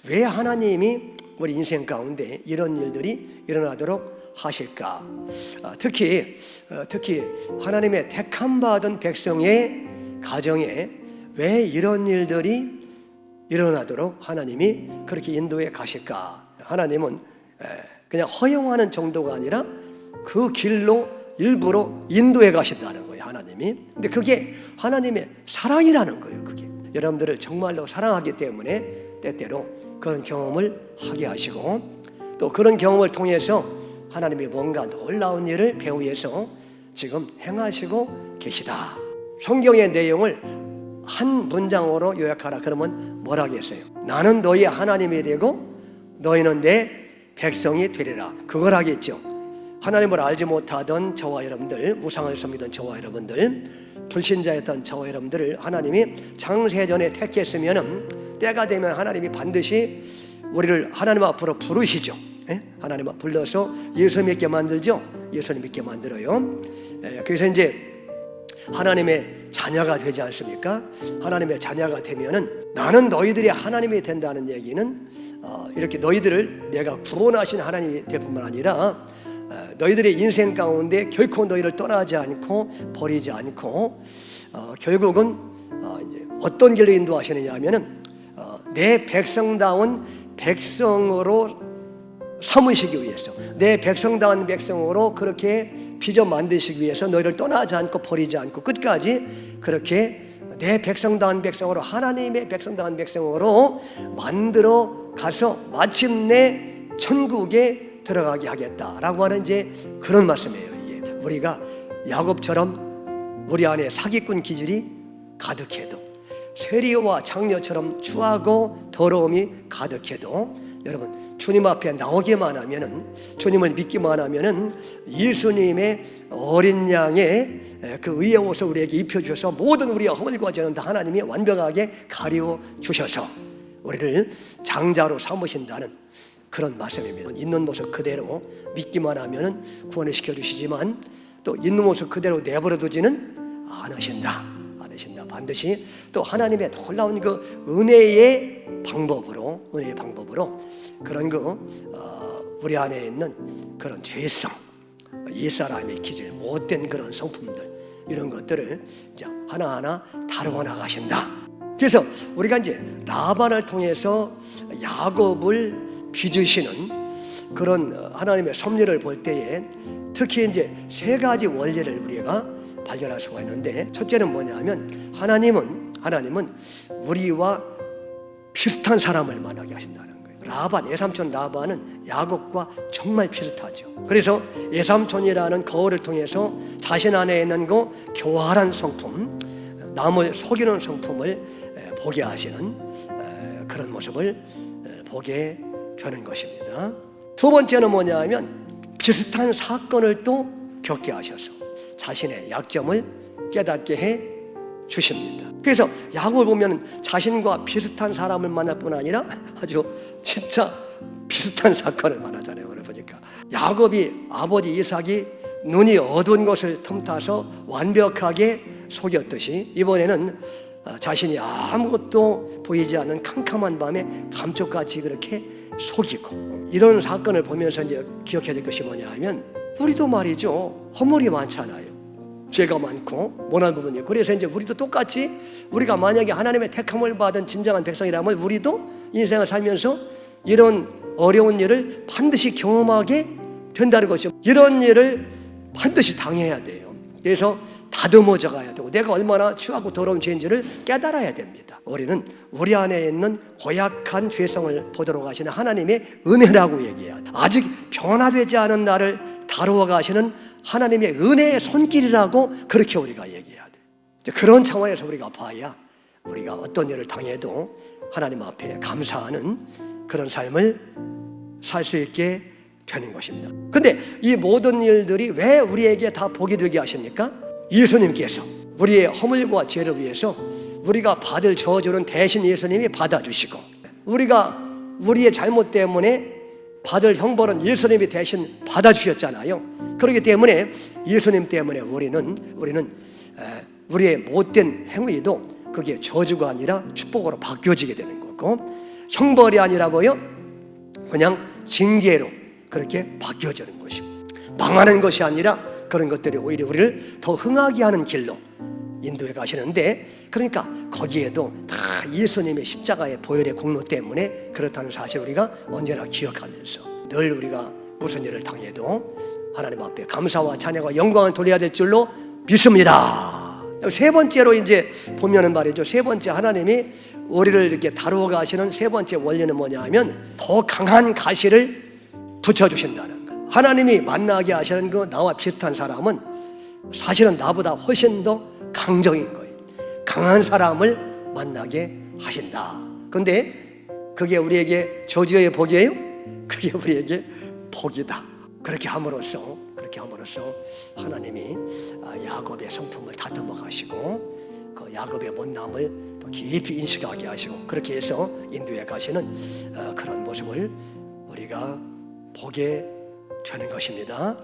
왜 하나님이 우리 인생 가운데 이런 일들이 일어나도록 하실까? 특히 하나님의 택함 받은 백성의 가정에 왜 이런 일들이 일어나도록 하나님이 그렇게 인도해 가실까? 하나님은 그냥 허용하는 정도가 아니라 그 길로 일부러 인도해 가신다는 거예요, 하나님이. 근데 그게 하나님의 사랑이라는 거예요. 그게 여러분들을 정말로 사랑하기 때문에 때때로 그런 경험을 하게 하시고, 또 그런 경험을 통해서 하나님이 뭔가 놀라운 일을 배후에서 지금 행하시고 계시다. 성경의 내용을 한 문장으로 요약하라 그러면 뭐라 하겠어요? 나는 너희의 하나님이 되고 너희는 내 백성이 되리라. 그걸 하겠죠. 하나님을 알지 못하던 저와 여러분들, 우상을 섬기던 저와 여러분들, 불신자였던 저와 여러분들을 하나님이 창세전에 택했으면 때가 되면 하나님이 반드시 우리를 하나님 앞으로 부르시죠. 하나님 앞 불러서 예수 믿게 만들죠. 예수님 믿게 만들어요. 그래서 이제 하나님의 자녀가 되지 않습니까? 하나님의 자녀가 되면은 나는 너희들이 하나님이 된다는 얘기는 이렇게 너희들을 내가 구원하신 하나님이 될 뿐만 아니라 너희들의 인생 가운데 결코 너희를 떠나지 않고 버리지 않고 결국은 이제 어떤 길로 인도하시느냐 하면은 내 백성다운 백성으로 삼으시기 위해서, 내 백성다운 백성으로 그렇게 빚어 만드시기 위해서 너희를 떠나지 않고 버리지 않고 끝까지 그렇게 내 백성다운 백성으로, 하나님의 백성다운 백성으로 만들어 가서 마침내 천국에 들어가게 하겠다라고 하는 이제 그런 말씀이에요. 이게 우리가 야곱처럼 우리 안에 사기꾼 기질이 가득해도, 세리와 장녀처럼 추하고 더러움이 가득해도, 여러분 주님 앞에 나오기만 하면은, 주님을 믿기만 하면은 예수님의 어린 양의 그 의의 옷을 우리에게 입혀주셔서 모든 우리의 허물과 죄는 다 하나님이 완벽하게 가리워 주셔서 우리를 장자로 삼으신다는 그런 말씀입니다. 있는 모습 그대로 믿기만 하면은 구원을 시켜주시지만 또 있는 모습 그대로 내버려 두지는 않으신다. 반드시 또 하나님의 놀라운 그 은혜의 방법으로 그런 우리 안에 있는 그런 죄성, 옛사람의 기질, 못된 그런 성품들, 이런 것들을 이제 하나하나 다루어 나가신다. 그래서 우리가 이제 라반을 통해서 야곱을 빚으시는 그런 하나님의 섭리를 볼 때에 특히 이제 세 가지 원리를 우리가 발견할 수가 있는데, 첫째는 뭐냐면 하나님은 우리와 비슷한 사람을 만나게 하신다는 거예요. 라반, 외삼촌 라반은 야곱과 정말 비슷하죠. 그래서 외삼촌이라는 거울을 통해서 자신 안에 있는 그 교활한 성품, 남을 속이는 성품을 보게 하시는 그런 모습을 보게 되는 것입니다. 두 번째는 뭐냐면 비슷한 사건을 또 겪게 하셔서 자신의 약점을 깨닫게 해 주십니다. 그래서 야곱을 보면 자신과 비슷한 사람을 만날 뿐 아니라 아주 진짜 비슷한 사건을 만나잖아요. 오늘 보니까 야곱이 아버지 이삭이 눈이 어두운 것을 틈타서 완벽하게 속였듯이 이번에는 자신이 아무것도 보이지 않는 캄캄한 밤에 감쪽같이 그렇게 속이고, 이런 사건을 보면서 이제 기억해야 될 것이 뭐냐 하면 우리도 말이죠, 허물이 많잖아요. 죄가 많고 못난 부분이 있고, 그래서 이제 우리도 똑같이 우리가 만약에 하나님의 택함을 받은 진정한 백성이라면 우리도 인생을 살면서 이런 어려운 일을 반드시 경험하게 된다는 것이죠. 이런 일을 반드시 당해야 돼요. 그래서 다듬어져 가야 되고 내가 얼마나 추하고 더러운 죄인지를 깨달아야 됩니다. 우리는 우리 안에 있는 고약한 죄성을 보도록 하시는 하나님의 은혜라고 얘기해야 돼. 아직 변화되지 않은 나를 다루어 가시는 하나님의 은혜의 손길이라고 그렇게 우리가 얘기해야 돼. 그런 차원에서 우리가 봐야 우리가 어떤 일을 당해도 하나님 앞에 감사하는 그런 삶을 살 수 있게 되는 것입니다. 근데 이 모든 일들이 왜 우리에게 다 복이 되게 하십니까? 예수님께서 우리의 허물과 죄를 위해서 우리가 받을 저주는 대신 예수님이 받아주시고, 우리가 우리의 잘못 때문에 받을 형벌은 예수님이 대신 받아주셨잖아요. 그렇기 때문에 예수님 때문에 우리는 우리의 못된 행위도 그게 저주가 아니라 축복으로 바뀌어지게 되는 거고, 형벌이 아니라 뭐요? 그냥 징계로 그렇게 바뀌어지는 것이고, 망하는 것이 아니라 그런 것들이 오히려 우리를 더 흥하게 하는 길로 인도해 가시는데, 그러니까 거기에도 다 예수님의 십자가의 보혈의 공로 때문에 그렇다는 사실 우리가 언제나 기억하면서 늘 우리가 무슨 일을 당해도 하나님 앞에 감사와 찬양과 영광을 돌려야 될 줄로 믿습니다. 세 번째로 이제 보면은 말이죠, 세 번째 하나님이 우리를 이렇게 다루어 가시는 세 번째 원리는 뭐냐 하면 더 강한 가시를 붙여주신다는 거. 하나님이 만나게 하시는 그 나와 비슷한 사람은 사실은 나보다 훨씬 더 강적인 거예요. 강한 사람을 만나게 하신다. 그런데 그게 우리에게 저주의 복이에요? 그게 우리에게 복이다. 그렇게 함으로써 하나님이 야곱의 성품을 다듬어 가시고 그 야곱의 못남을 더 깊이 인식하게 하시고, 그렇게 해서 인도에 가시는 그런 모습을 우리가 보게 되는 것입니다.